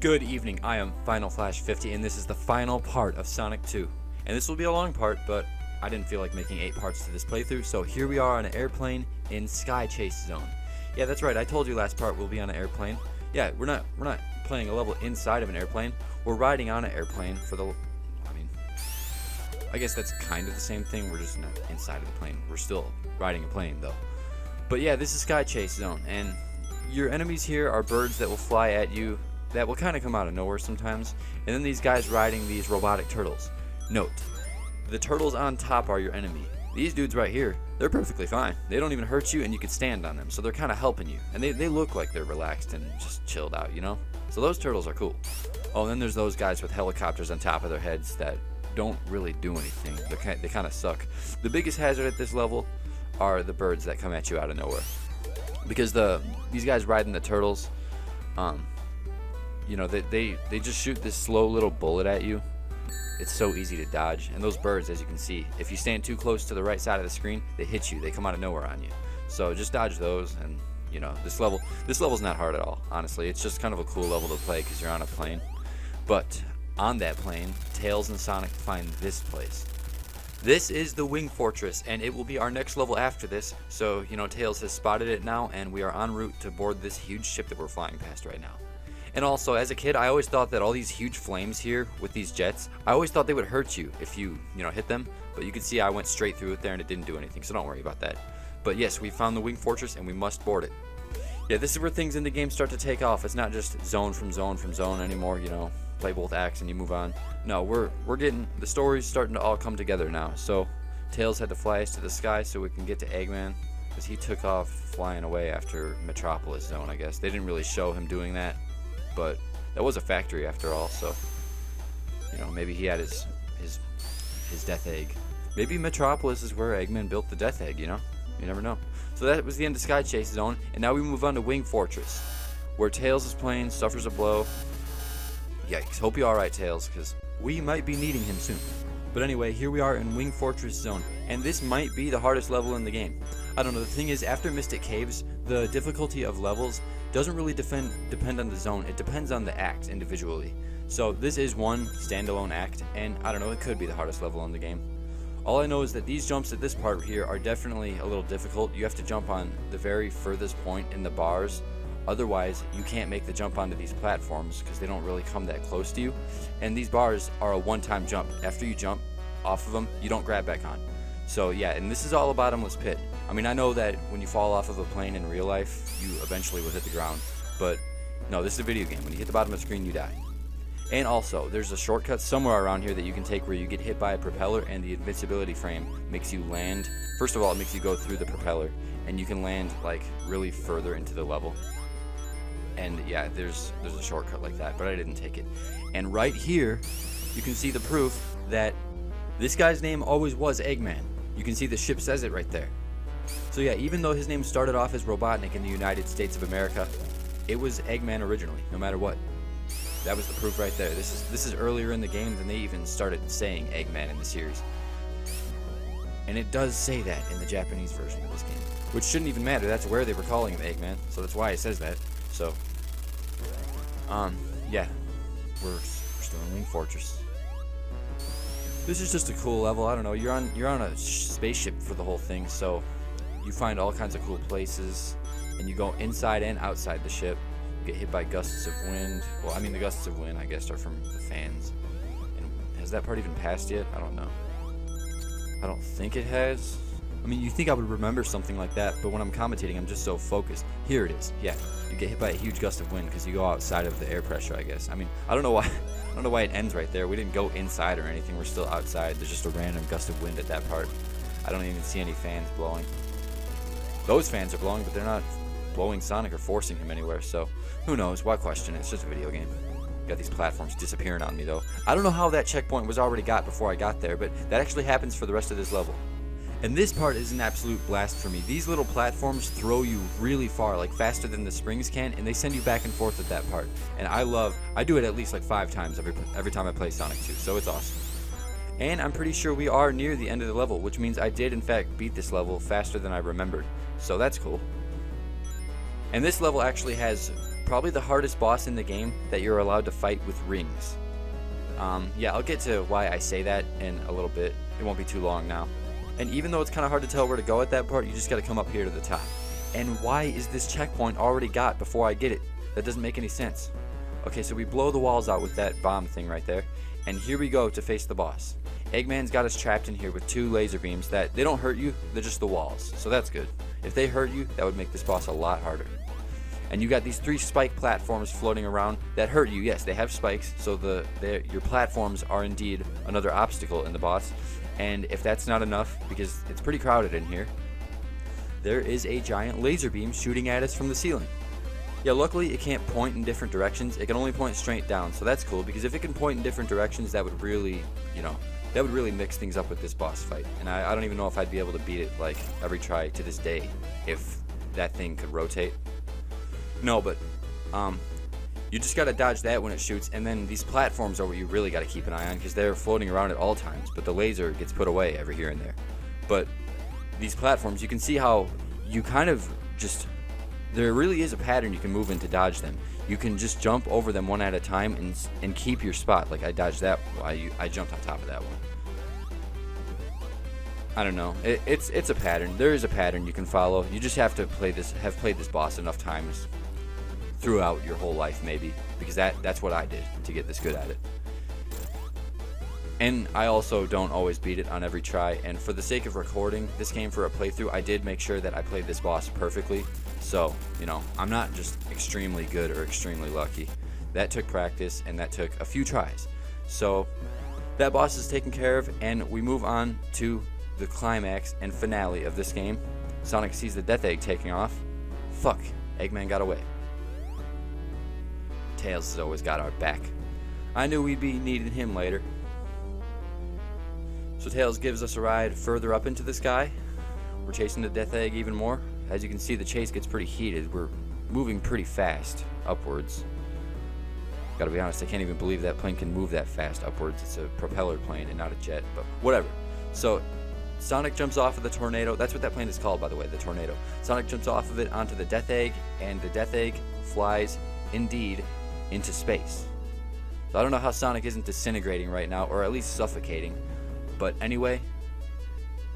Good evening, I am Final Flash 50 and this is the final part of Sonic 2. And this will be a long part, but I didn't feel like making 8 parts to this playthrough, so here we are on an airplane in Sky Chase Zone. Yeah, that's right, I told you last part we'll be on an airplane. Yeah, we're not playing a level inside of an airplane, we're riding on an airplane for the... I guess that's kind of the same thing, we're just not inside of the plane. We're still riding a plane though. But yeah, this is Sky Chase Zone, and your enemies here are birds that will fly at you that will kind of come out of nowhere sometimes, and then these guys riding these robotic turtles. Note, the turtles on top are your enemy. These dudes right here, they're perfectly fine. They don't even hurt you and you can stand on them, so they're kind of helping you. And they look like they're relaxed and just chilled out, you know? So those turtles are cool. Oh, and then there's those guys with helicopters on top of their heads that don't really do anything. They kind of suck. The biggest hazard at this level are the birds that come at you out of nowhere. Because these guys riding the turtles, you know, they just shoot this slow little bullet at you. It's so easy to dodge. And those birds, as you can see, if you stand too close to the right side of the screen, they hit you. They come out of nowhere on you. So just dodge those, and you know, this level's not hard at all, honestly. It's just kind of a cool level to play because you're on a plane. But on that plane, Tails and Sonic find this place. This is the Wing Fortress, and it will be our next level after this. So, you know, Tails has spotted it now, and we are en route to board this huge ship that we're flying past right now. And also, as a kid, I always thought that all these huge flames here with these jets, I always thought they would hurt you if you hit them. But you can see I went straight through it there and it didn't do anything, so don't worry about that. But yes, we found the Wing Fortress and we must board it. Yeah, this is where things in the game start to take off. It's not just zone from zone anymore, you know, play both acts and you move on. No, we're getting, the story's starting to all come together now. So, Tails had to fly us to the sky so we can get to Eggman, because he took off flying away after Metropolis Zone, I guess. They didn't really show him doing that. But that was a factory after all, so you know, maybe he had his death egg. Maybe Metropolis is where Eggman built the death egg, you know? You never know. So that was the end of Sky Chase Zone, and now we move on to Wing Fortress, where Tails is playing, suffers a blow. Yikes, hope you're alright, Tails, because we might be needing him soon. But anyway, here we are in Wing Fortress Zone, and this might be the hardest level in the game. I don't know, the thing is, after Mystic Caves, the difficulty of levels doesn't really depend on the zone, it depends on the act individually. So this is one standalone act, and I don't know, it could be the hardest level in the game. All I know is that these jumps at this part here are definitely a little difficult. You have to jump on the very furthest point in the bars, otherwise you can't make the jump onto these platforms because they don't really come that close to you. And these bars are a one-time jump. After you jump off of them, you don't grab back on. So yeah, and this is all a bottomless pit. I mean, I know that when you fall off of a plane in real life, you eventually will hit the ground, but no, this is a video game. When you hit the bottom of the screen, you die. And also, there's a shortcut somewhere around here that you can take where you get hit by a propeller, and the invincibility frame makes you land. First of all, it makes you go through the propeller, and you can land like really further into the level. And yeah, there's a shortcut like that, but I didn't take it. And right here, you can see the proof that this guy's name always was Eggman. You can see the ship says it right there. So yeah, even though his name started off as Robotnik in the United States of America, it was Eggman originally, no matter what. That was the proof right there. This is earlier in the game than they even started saying Eggman in the series. And it does say that in the Japanese version of this game, which shouldn't even matter. That's where they were calling him Eggman, so that's why it says that. So, yeah, we're still in Wing Fortress. This is just a cool level. I don't know. You're on a spaceship for the whole thing, so you find all kinds of cool places, and you go inside and outside the ship. You get hit by gusts of wind. Well, I mean, the gusts of wind, I guess, are from the fans. And has that part even passed yet? I don't know. I don't think it has. I mean, you think I would remember something like that, but when I'm commentating, I'm just so focused. Here it is. Yeah, you get hit by a huge gust of wind because you go outside of the air pressure, I guess. I mean, I don't know why. I don't know why it ends right there. We didn't go inside or anything. We're still outside. There's just a random gust of wind at that part. I don't even see any fans blowing. Those fans are blowing, but they're not blowing Sonic or forcing him anywhere. So who knows? Why question it? It's just a video game. Got these platforms disappearing on me though. I don't know how that checkpoint was already got before I got there, but that actually happens for the rest of this level. And this part is an absolute blast for me. These little platforms throw you really far, like faster than the springs can, and they send you back and forth at that part. And I do it at least like 5 times every time I play Sonic 2, so it's awesome. And I'm pretty sure we are near the end of the level, which means I did in fact beat this level faster than I remembered. So that's cool. And this level actually has probably the hardest boss in the game that you're allowed to fight with rings. Yeah, I'll get to why I say that in a little bit. It won't be too long now. And even though it's kind of hard to tell where to go at that part, you just got to come up here to the top. And why is this checkpoint already got before I get it? That doesn't make any sense. Okay, so we blow the walls out with that bomb thing right there. And here we go to face the boss. Eggman's got us trapped in here with 2 laser beams that they don't hurt you, they're just the walls. So that's good. If they hurt you, that would make this boss a lot harder. And you got these 3 spike platforms floating around that hurt you. Yes, they have spikes, so your platforms are indeed another obstacle in the boss. And if that's not enough, because it's pretty crowded in here, there is a giant laser beam shooting at us from the ceiling. Yeah, luckily it can't point in different directions. It can only point straight down, so that's cool, because if it can point in different directions, that would really, that would really mix things up with this boss fight. And I don't even know if I'd be able to beat it like every try to this day if that thing could rotate. No, but you just gotta dodge that when it shoots, and then these platforms are what you really gotta keep an eye on, because they're floating around at all times, but the laser gets put away every here and there. But these platforms, you can see how you kind of just, there really is a pattern you can move in to dodge them. You can just jump over them one at a time and keep your spot. Like I dodged that, I jumped on top of that one. I don't know. It's a pattern. There is a pattern you can follow. You just have to have played this boss enough times throughout your whole life, maybe, because that's what I did to get this good at it. And I also don't always beat it on every try, and for the sake of recording this game for a playthrough, I did make sure that I played this boss perfectly. So, I'm not just extremely good or extremely lucky. That took practice, and that took a few tries. So that boss is taken care of, and we move on to the climax and finale of this game. Sonic sees the Death Egg taking off. Fuck, Eggman got away. Tails has always got our back. I knew we'd be needing him later. So Tails gives us a ride further up into the sky. We're chasing the Death Egg even more. As you can see, the chase gets pretty heated. We're moving pretty fast upwards. Gotta be honest, I can't even believe that plane can move that fast upwards. It's a propeller plane and not a jet, but whatever. So Sonic jumps off of the tornado. That's what that plane is called, by the way, the tornado. Sonic jumps off of it onto the Death Egg, and the Death Egg flies, indeed, into space. So I don't know how Sonic isn't disintegrating right now, or at least suffocating. But anyway,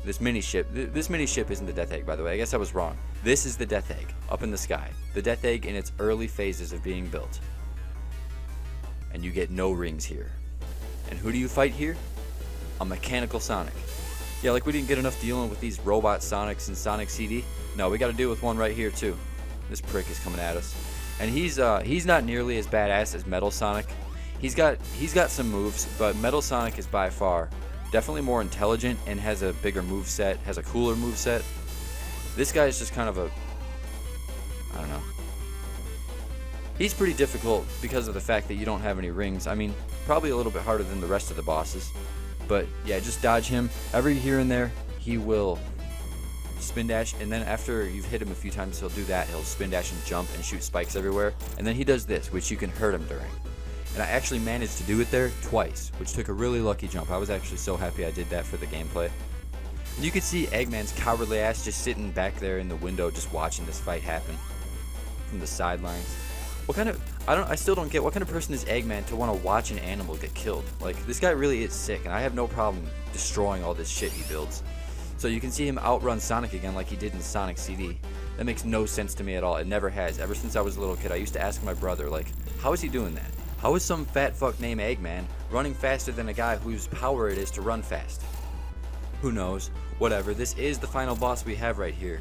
this mini ship isn't the Death Egg, by the way. I guess I was wrong. This is the Death Egg up in the sky. The Death Egg in its early phases of being built. And you get no rings here. And who do you fight here? A mechanical Sonic. Yeah, like we didn't get enough dealing with these robot Sonics in Sonic CD. No, we got to deal with one right here too. This prick is coming at us. And he's not nearly as badass as Metal Sonic. He's got some moves, but Metal Sonic is by far definitely more intelligent and has a bigger moveset, has a cooler moveset. This guy is just kind of I don't know. He's pretty difficult because of the fact that you don't have any rings. I mean, probably a little bit harder than the rest of the bosses. But yeah, just dodge him. Every here and there, he will spin dash, and then after you've hit him a few times, he'll do that. He'll spin dash and jump and shoot spikes everywhere. And then he does this, which you can hurt him during. And I actually managed to do it there twice, which took a really lucky jump. I was actually so happy I did that for the gameplay. And you can see Eggman's cowardly ass just sitting back there in the window just watching this fight happen from the sidelines. What kind of, I still don't get, what kind of person is Eggman to want to watch an animal get killed? Like, this guy really is sick, and I have no problem destroying all this shit he builds. So you can see him outrun Sonic again like he did in Sonic CD. That makes no sense to me at all. It never has. Ever since I was a little kid, I used to ask my brother, like, how is he doing that? How is some fat fuck named Eggman running faster than a guy whose power it is to run fast? Who knows? Whatever. This is the final boss we have right here.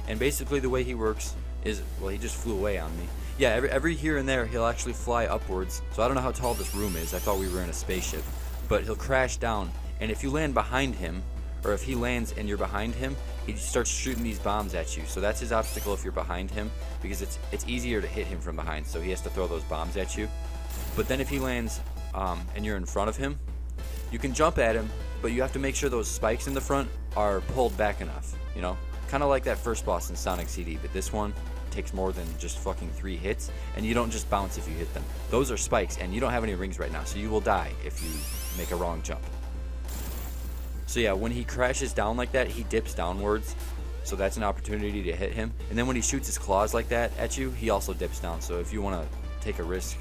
And basically the way he works is, well, he just flew away on me. Yeah, every here and there he'll actually fly upwards. So I don't know how tall this room is. I thought we were in a spaceship. But he'll crash down, and if you land behind him, or if he lands and you're behind him, he starts shooting these bombs at you. So that's his obstacle if you're behind him, because it's easier to hit him from behind, so he has to throw those bombs at you. But then if he lands and you're in front of him, you can jump at him, but you have to make sure those spikes in the front are pulled back enough, you know? Kind of like that first boss in Sonic CD, but this one takes more than just fucking 3 hits, and you don't just bounce if you hit them. Those are spikes, and you don't have any rings right now, so you will die if you make a wrong jump. So yeah, when he crashes down like that, he dips downwards, so that's an opportunity to hit him. And then when he shoots his claws like that at you, he also dips down. So if you want to take a risk,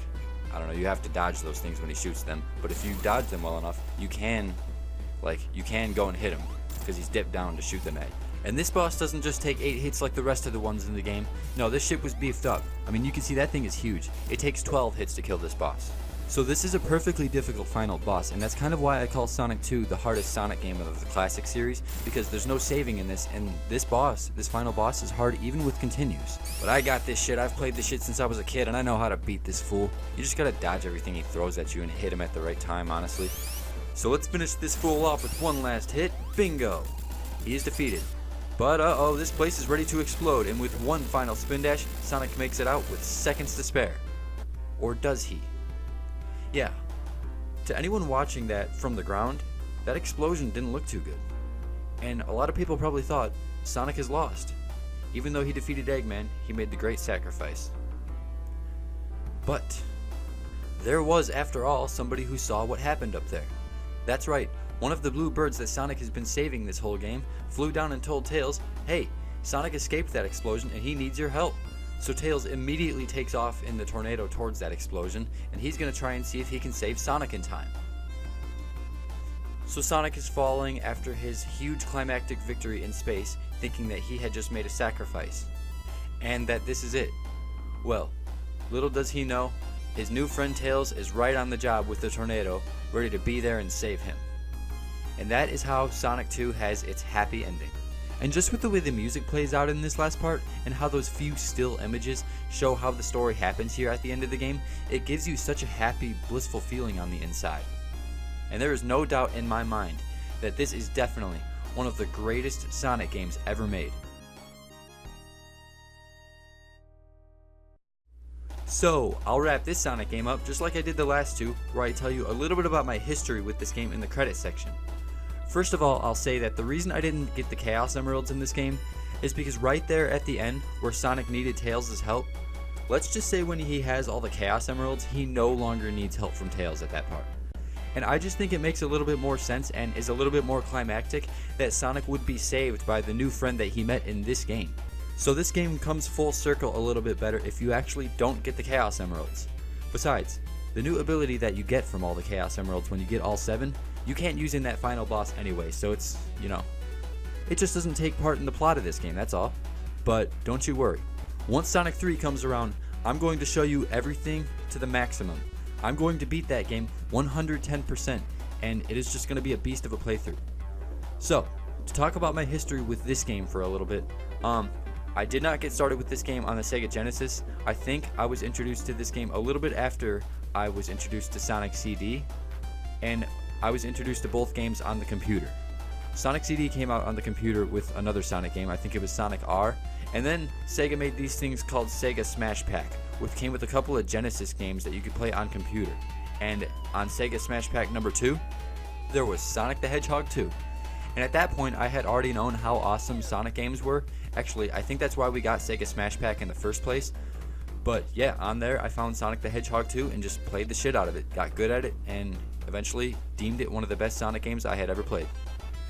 I don't know, you have to dodge those things when he shoots them. But if you dodge them well enough, you can go and hit him because he's dipped down to shoot them at you. And this boss doesn't just take 8 hits like the rest of the ones in the game. No, this shit was beefed up. I mean, you can see that thing is huge. It takes 12 hits to kill this boss. So this is a perfectly difficult final boss, and that's kind of why I call Sonic 2 the hardest Sonic game of the classic series, because there's no saving in this, and this final boss is hard even with continues. But I got this shit. I've played this shit since I was a kid, and I know how to beat this fool. You just gotta dodge everything he throws at you and hit him at the right time, honestly. So let's finish this fool off with one last hit. Bingo! He is defeated. But uh-oh, this place is ready to explode, and with one final spin dash, Sonic makes it out with seconds to spare. Or does he? Yeah, to anyone watching that from the ground, that explosion didn't look too good. And a lot of people probably thought Sonic is lost. Even though he defeated Eggman, he made the great sacrifice. But there was, after all, somebody who saw what happened up there. That's right, one of the blue birds that Sonic has been saving this whole game flew down and told Tails, hey, Sonic escaped that explosion and he needs your help. So Tails immediately takes off in the tornado towards that explosion, and he's going to try and see if he can save Sonic in time. So Sonic is falling after his huge climactic victory in space, thinking that he had just made a sacrifice, and that this is it. Well, little does he know, his new friend Tails is right on the job with the tornado, ready to be there and save him. And that is how Sonic 2 has its happy ending. And just with the way the music plays out in this last part, and how those few still images show how the story happens here at the end of the game, it gives you such a happy, blissful feeling on the inside. And there is no doubt in my mind that this is definitely one of the greatest Sonic games ever made. So, I'll wrap this Sonic game up just like I did the last two, where I tell you a little bit about my history with this game in the credits section. First of all, I'll say that the reason I didn't get the Chaos Emeralds in this game is because right there at the end, where Sonic needed Tails' help, let's just say when he has all the Chaos Emeralds, he no longer needs help from Tails at that part. And I just think it makes a little bit more sense and is a little bit more climactic that Sonic would be saved by the new friend that he met in this game. So this game comes full circle a little bit better if you actually don't get the Chaos Emeralds. Besides, the new ability that you get from all the Chaos Emeralds when you get all 7, you can't use in that final boss anyway, so it's, you know, it just doesn't take part in the plot of this game, that's all. But don't you worry. Once Sonic 3 comes around, I'm going to show you everything to the maximum. I'm going to beat that game 110%, and it is just going to be a beast of a playthrough. So, to talk about my history with this game for a little bit, I did not get started with this game on the Sega Genesis. I think I was introduced to this game a little bit after I was introduced to Sonic CD, and I was introduced to both games on the computer. Sonic CD came out on the computer with another Sonic game, I think it was Sonic R, and then Sega made these things called Sega Smash Pack, which came with a couple of Genesis games that you could play on computer. And on Sega Smash Pack number 2, there was Sonic the Hedgehog 2. And at that point, I had already known how awesome Sonic games were. Actually, I think that's why we got Sega Smash Pack in the first place. But yeah, on there I found Sonic the Hedgehog 2 and just played the shit out of it, got good at it, and eventually deemed it one of the best Sonic games I had ever played.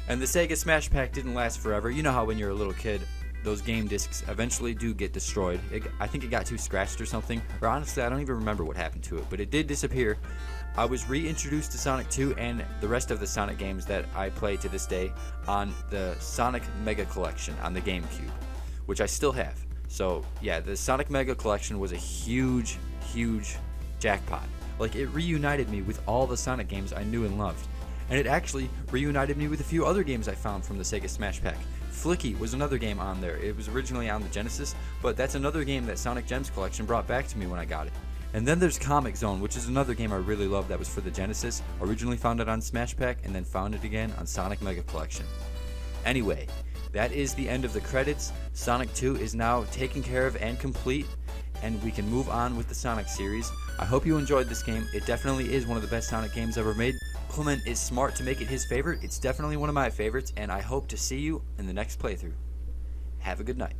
And the Sega Smash Pack didn't last forever. You know how when you're a little kid, those game discs eventually do get destroyed. I think it got too scratched or something, or honestly I don't even remember what happened to it, but it did disappear. I was reintroduced to Sonic 2 and the rest of the Sonic games that I play to this day on the Sonic Mega Collection on the GameCube, which I still have. So yeah, the Sonic Mega Collection was a huge, huge jackpot. Like, it reunited me with all the Sonic games I knew and loved. And it actually reunited me with a few other games I found from the Sega Smash Pack. Flicky was another game on there. It was originally on the Genesis, but that's another game that Sonic Gems Collection brought back to me when I got it. And then there's Comic Zone, which is another game I really love that was for the Genesis. Originally found it on Smash Pack, and then found it again on Sonic Mega Collection. Anyway, that is the end of the credits. Sonic 2 is now taken care of and complete, and we can move on with the Sonic series. I hope you enjoyed this game. It definitely is one of the best Sonic games ever made. Clement is smart to make it his favorite. It's definitely one of my favorites, and I hope to see you in the next playthrough. Have a good night.